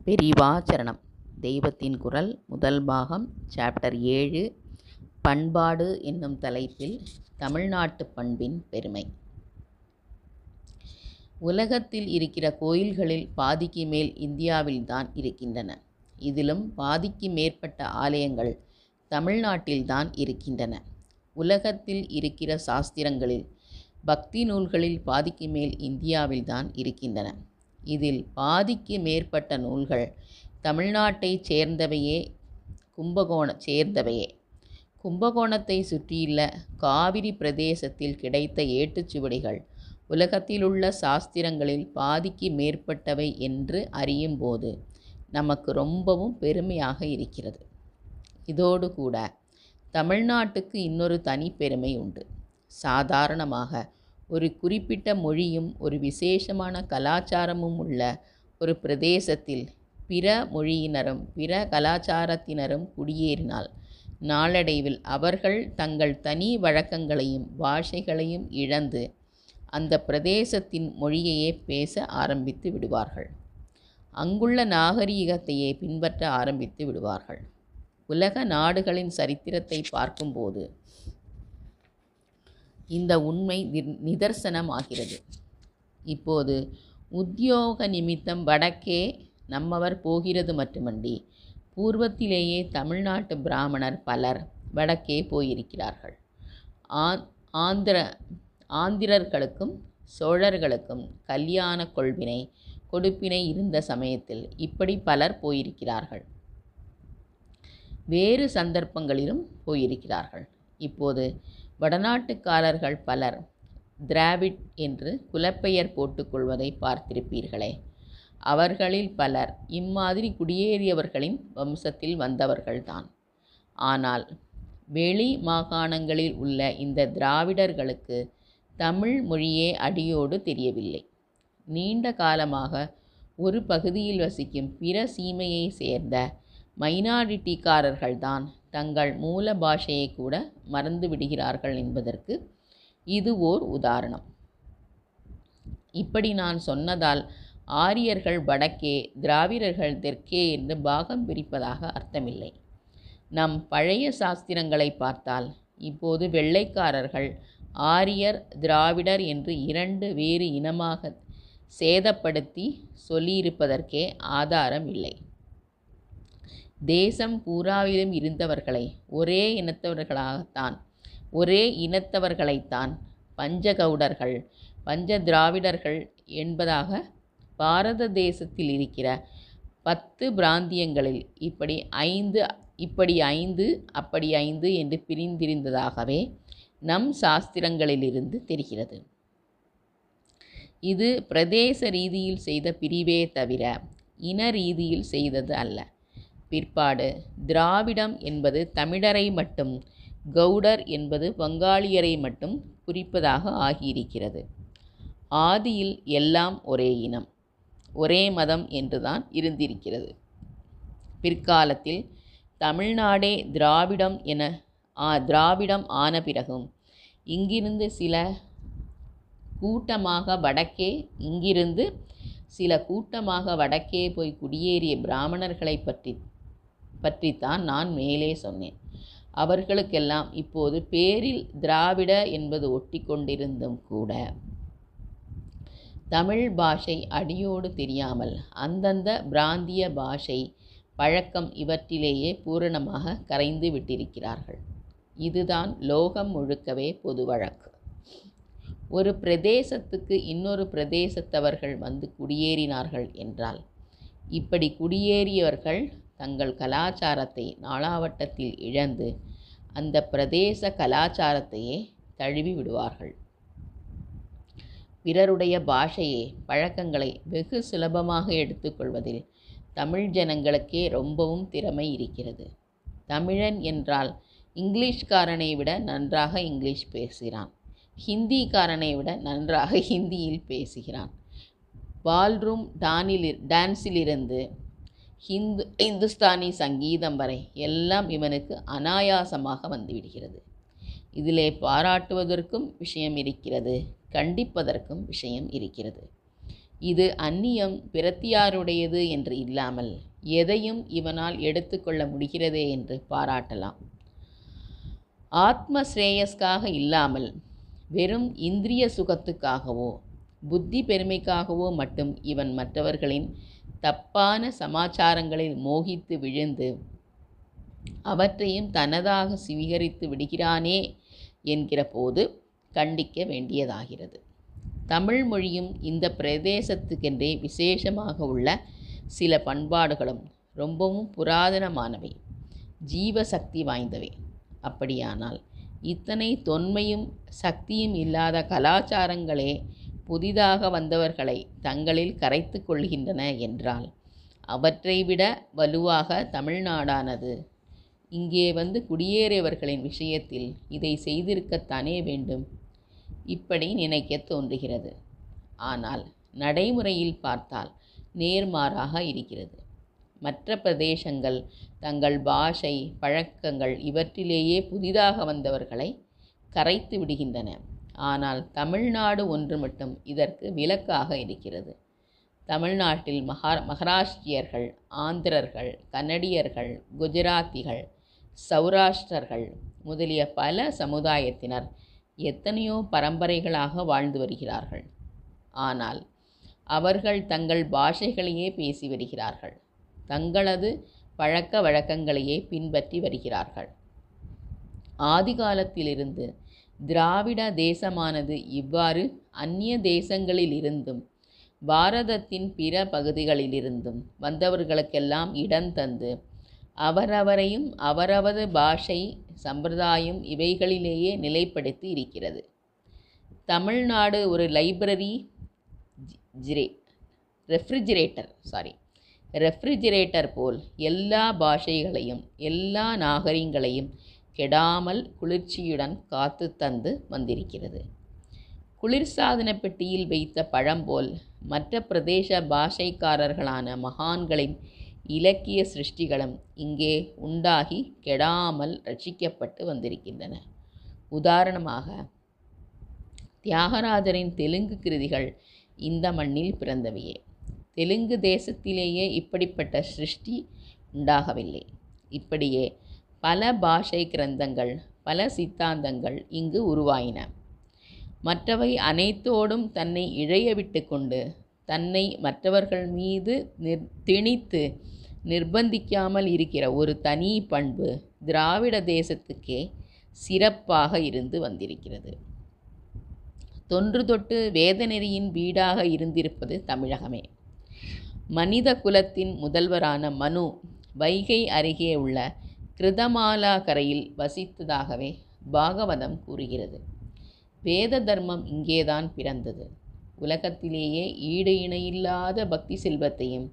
பெரிவாச்சரணம். தெய்வத்தின் குரல் முதல் பாகம் சாப்டர் 7 பண்பாடு என்னும் தலைப்பில் தமிழ்நாட்டு பண்பின் பெருமை. உலகத்தில் இருக்கிற கோயில்களில் பாதிக்கு மேல் இந்தியாவில்தான் இருக்கின்றன. இதிலும் பாதிக்கு மேற்பட்ட ஆலயங்கள் தமிழ்நாட்டில்தான் இருக்கின்றன. உலகத்தில் இருக்கிற சாஸ்திரங்களில் பக்தி நூல்களில் பாதிக்கு மேல் இந்தியாவில்தான் இருக்கின்றன. இதில் பாதிக்கு மேற்பட்ட நூல்கள் தமிழ்நாட்டைச் சேர்ந்தவையே கும்பகோணத்தை சுற்றியுள்ள காவிரி பிரதேசத்தில் கிடைத்த ஏட்டுச்சுவடிகள் உலகத்திலுள்ள சாஸ்திரங்களில் பாதிக்கு மேற்பட்டவை என்று அறியும் போது நமக்கு ரொம்பவும் பெருமையாக இருக்கிறது. இதோடு கூட தமிழ்நாட்டுக்கு இன்னொரு தனி பெருமை உண்டு. சாதாரணமாக ஒரு குறிப்பிட்ட மொழியும் ஒரு விசேஷமான கலாச்சாரமும் உள்ள ஒரு பிரதேசத்தில் பிற மொழியினரும் பிற கலாச்சாரத்தினரும் குடியேறினால் நாளடைவில் அவர்கள் தங்கள் தனி வழக்கங்களையும் பாஷைகளையும் இழந்து அந்த பிரதேசத்தின் மொழியையே பேச ஆரம்பித்து விடுவார்கள். அங்குள்ள நாகரீகத்தையே பின்பற்ற ஆரம்பித்து விடுவார்கள். உலக நாடுகளின் சரித்திரத்தை பார்க்கும்போது இந்த உண்மை நிதர்சனமாகிறது. இப்போது உத்தியோக நிமித்தம் வடக்கே நம்மவர் போகிறது மட்டுமன்றி பூர்வத்திலேயே தமிழ்நாட்டு பிராமணர் பலர் வடக்கே போயிருக்கிறார்கள். ஆந்திரர்களுக்கும் சோழர்களுக்கும் கல்யாண கொடுப்பினை இருந்த சமயத்தில் இப்படி பலர் போயிருக்கிறார்கள். வேறு சந்தர்ப்பங்களிலும் போயிருக்கிறார்கள். இப்போது வடநாட்டுக்காரர்கள் பலர் திராவிட் என்று குலப்பெயர் போட்டுக்கொள்வதை பார்த்திருப்பீர்களே. அவர்களில் பலர் இம்மாதிரி குடியேறியவர்களின் வம்சத்தில் வந்தவர்கள்தான். ஆனால் வெளி மாகாணங்களில் உள்ள இந்த திராவிடர்களுக்கு தமிழ் மொழியே அடியோடு தெரியவில்லை. நீண்ட காலமாக ஒரு பகுதியில் வசிக்கும் பிற சீமையை சேர்ந்த மைனாரிட்டிக்காரர்கள்தான் தங்கள் மூல பாஷையை கூட மறந்து விடுகிறார்கள் என்பதற்கு இது ஓர் உதாரணம். இப்படி நான் சொன்னதால் ஆரியர்கள் வடக்கே திராவிடர்கள் தெற்கே என்று பாகம் பிரிப்பதாக அர்த்தமில்லை. நம் பழைய சாஸ்திரங்களை பார்த்தால் இப்போது வெள்ளைக்காரர்கள் ஆரியர் திராவிடர் என்று இரண்டு வேறு இனமாக சேதப்படுத்தி சொல்லியிருப்பதற்கே ஆதாரம் இல்லை. தேசம் பூராவிலும் இருந்தவர்களை ஒரே இனத்தவர்களைத்தான் பஞ்சகவுடர்கள் பஞ்ச திராவிடர்கள் என்பதாக பாரத தேசத்தில் இருக்கிற 10 பிராந்தியங்களில் இப்படி 5 அப்படி 5 என்று பிரிந்திருந்ததாகவே நம் சாஸ்திரங்களிலிருந்து தெரிகிறது. இது பிரதேச ரீதியில் செய்த பிரிவே தவிர இன ரீதியில் செய்தது அல்ல. பிற்பாடு திராவிடம் என்பது தமிழரை மட்டும் கவுடர் என்பது வங்காளியரை மட்டும் குறிப்பதாக ஆகியிருக்கிறது. ஆதியில் எல்லாம் ஒரே இனம் ஒரே மதம் என்றுதான் இருந்திருக்கிறது. பிற்காலத்தில் தமிழ்நாடே திராவிடம் ஆன பிறகும் இங்கிருந்து சில கூட்டமாக வடக்கே போய் குடியேறிய பிராமணர்களை பற்றித்தான் நான் மேலே சொன்னேன். அவர்களுக்கெல்லாம் இப்போது பேரில் திராவிட என்பது ஒட்டி கொண்டிருந்தும் கூட தமிழ் பாஷை அடியோடு தெரியாமல் அந்தந்த பிராந்திய பாஷை பழக்கம் இவற்றிலேயே பூரணமாக கரைந்து விட்டிருக்கிறார்கள். இதுதான் லோகம் முழுக்கவே பொது வழக்கு. ஒரு பிரதேசத்துக்கு இன்னொரு பிரதேசத்தவர்கள் வந்து குடியேறினார்கள் என்றால் இப்படி குடியேறியவர்கள் தங்கள் கலாச்சாரத்தை நாளாவட்டத்தில் இழந்து அந்த பிரதேச கலாச்சாரத்தையே தழுவி விடுவார்கள். பிறருடைய பாஷையை பழக்கங்களை வெகு சுலபமாக எடுத்துக்கொள்வதில் தமிழ் ஜனங்களுக்கே ரொம்பவும் திறமை இருக்கிறது. தமிழன் என்றால் இங்கிலீஷ்காரனை விட நன்றாக இங்கிலீஷ் பேசுகிறான். ஹிந்திக்காரனை விட நன்றாக ஹிந்தியில் பேசுகிறான். பால்ரூம் டான்ஸிலிருந்து இந்துஸ்தானி சங்கீதம் வரை எல்லாம் இவனுக்கு அனாயாசமாக வந்துவிடுகிறது. இதிலே பாராட்டுவதற்கும் விஷயம் இருக்கிறது, கண்டிப்பதற்கும் விஷயம் இருக்கிறது. இது அந்நியம் பிரத்தியாருடையது என்று இல்லாமல் எதையும் இவனால் எடுத்துக்கொள்ள முடிகிறதே என்று பாராட்டலாம். ஆத்ம ஸ்ரேயஸ்காக இல்லாமல் வெறும் இந்திரிய சுகத்துக்காகவோ புத்தி பெருமைக்காகவோ மட்டும் இவன் மற்றவர்களின் தப்பான சமாச்சாரங்களில் மோகித்து விழுந்து அவற்றையும் தனதாக சுவீகரித்து விடுகிறானே என்கிற போது கண்டிக்க வேண்டியதாகிறது. தமிழ் மொழியும் இந்த பிரதேசத்துக்கென்றே விசேஷமாக உள்ள சில பண்பாடுகளும் ரொம்பவும் புராதனமானவை, ஜீவசக்தி வாய்ந்தவை. அப்படியானால் இத்தனை தொன்மையும் சக்தியும் இல்லாத கலாச்சாரங்களே புதிதாக வந்தவர்களை தங்களில் கரைத்து கொள்கின்றன என்றால் அவற்றை விட வலுவாக தமிழ்நாடானது இங்கே வந்து குடியேறியவர்களின் விஷயத்தில் இதை செய்திருக்கத்தானே வேண்டும். இப்படி நினைக்க தோன்றுகிறது. ஆனால் நடைமுறையில் பார்த்தால் நேர்மாறாக இருக்கிறது. மற்ற பிரதேசங்கள் தங்கள் பாஷை பழக்கங்கள் இவற்றிலேயே புதிதாக வந்தவர்களை கரைத்து விடுகின்றன. ஆனால் தமிழ்நாடு ஒன்று மட்டும் இதற்கு விலக்காக இருக்கிறது. தமிழ்நாட்டில் மகாராஷ்டிரியர்கள், ஆந்திரர்கள், கன்னடியர்கள், குஜராத்திகள், சௌராஷ்டிரர்கள் முதலிய பல சமுதாயத்தினர் எத்தனையோ பரம்பரைகளாக வாழ்ந்து வருகிறார்கள். ஆனால் அவர்கள் தங்கள் பாஷைகளையே பேசி வருகிறார்கள். தங்களது பழக்க வழக்கங்களையே பின்பற்றி வருகிறார்கள். ஆதிகாலத்திலிருந்து திராவிட தேசமானது இவ்வாறு அந்நிய தேசங்களிலிருந்தும் பாரதத்தின் பிற பகுதிகளிலிருந்தும் வந்தவர்களுக்கெல்லாம் இடம் தந்து அவரவரையும் அவரவது பாஷை சம்பிரதாயம் இவைகளிலேயே நிலைப்படுத்தி இருக்கிறது. தமிழ்நாடு ஒரு லைப்ரரி ரெஃப்ரிஜிரேட்டர் போல் எல்லா பாஷைகளையும் எல்லா நாகரிகங்களையும் கெடாமல் குளிர்ச்சியுடன் காத்து தந்து வந்திருக்கிறது. குளிர்சாதன பெட்டியில் வைத்த பழம் போல் மற்ற பிரதேச பாஷைக்காரர்களான மகான்களின் இலக்கிய சிருஷ்டிகளும் இங்கே உண்டாகி கெடாமல் ரட்சிக்கப்பட்டு வந்திருக்கின்றன. உதாரணமாக தியாகராஜரின் தெலுங்கு கிருதிகள் இந்த மண்ணில் பிறந்தவையே. தெலுங்கு தேசத்திலேயே இப்படிப்பட்ட சிருஷ்டி உண்டாகவில்லை. இப்படியே பல பாஷை கிரந்தங்கள் பல சித்தாந்தங்கள் இங்கு உருவாயின. மற்றவை அனைத்தோடும் தன்னை இழைய விட்டு கொண்டு தன்னை மற்றவர்கள் மீது திணித்து நிர்பந்திக்காமல் இருக்கிற ஒரு தனி பண்பு திராவிட தேசத்துக்கே சிறப்பாக இருந்து வந்திருக்கிறது. தொன்று தொட்டு வேதநெறியின் வீடாக இருந்திருப்பது தமிழகமே. மனித குலத்தின் முதல்வரான மனு வைகை அருகே உள்ள கிருதமாலா கரையில் வசித்ததாகவே பாகவதம் கூறுகிறது. வேத தர்மம் இங்கேதான் பிறந்தது. உலகத்திலேயே ஈடு இணையில்லாத பக்தி செல்வத்தையும்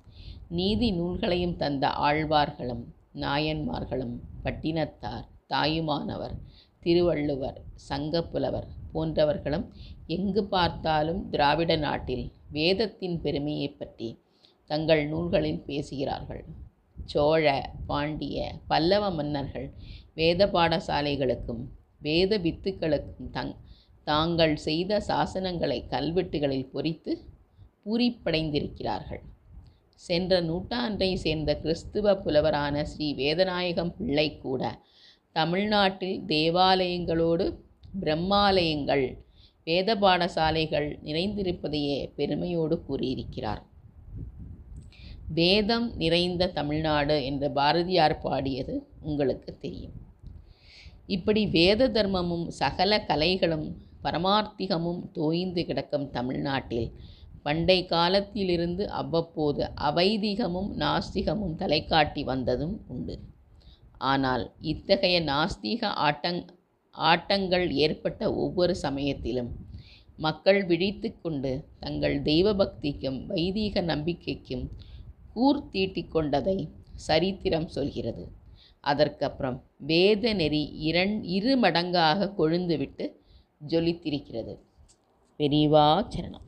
நீதி நூல்களையும் தந்த ஆழ்வார்களும் நாயன்மார்களும் பட்டினத்தார், தாயுமானவர், திருவள்ளுவர், சங்கப்புலவர் போன்றவர்களும் எங்கு பார்த்தாலும் திராவிட நாட்டில் வேதத்தின் பெருமையை பற்றி தங்கள் நூல்களில் பேசுகிறார்கள். சோழ, பாண்டிய, பல்லவ மன்னர்கள் வேத பாடசாலைகளுக்கும் வேத வித்துக்களுக்கும் தாங்கள் செய்த சாசனங்களை கல்வெட்டுகளில் பொறித்து பூரிப்படைந்திருக்கிறார்கள். சென்ற நூற்றாண்டை சேர்ந்த கிறிஸ்துவ புலவரான ஸ்ரீ வேதநாயகம் பிள்ளை கூட தமிழ்நாட்டில் தேவாலயங்களோடு பிரம்மாலயங்கள் வேத பாடசாலைகள் நிறைந்திருப்பதையே பெருமையோடு கூறியிருக்கிறார். வேதம் நிறைந்த தமிழ்நாடு என்று பாரதியார் பாடியது உங்களுக்கு தெரியும். இப்படி வேத தர்மமும் சகல கலைகளும் பரமார்த்திகமும் தோய்ந்து கிடக்கும் தமிழ்நாட்டில் பண்டை காலத்திலிருந்து அவ்வப்போது அவைதிகமும் நாஸ்திகமும் தலைக்காட்டி வந்ததும் உண்டு. ஆனால் இத்தகைய நாஸ்திக ஆட்டங்கள் ஏற்பட்ட ஒவ்வொரு சமயத்திலும் மக்கள் விழித்து கொண்டு தங்கள் தெய்வ பக்திக்கும் வைதீக நம்பிக்கைக்கும் கூர்த்தீட்டிக் கொண்டதை சரித்திரம் சொல்கிறது. அதற்கப்புறம் வேத நெறி இரு மடங்காக கொழுந்துவிட்டு ஜொலித்திருக்கிறது. பெரியவா சரணம்.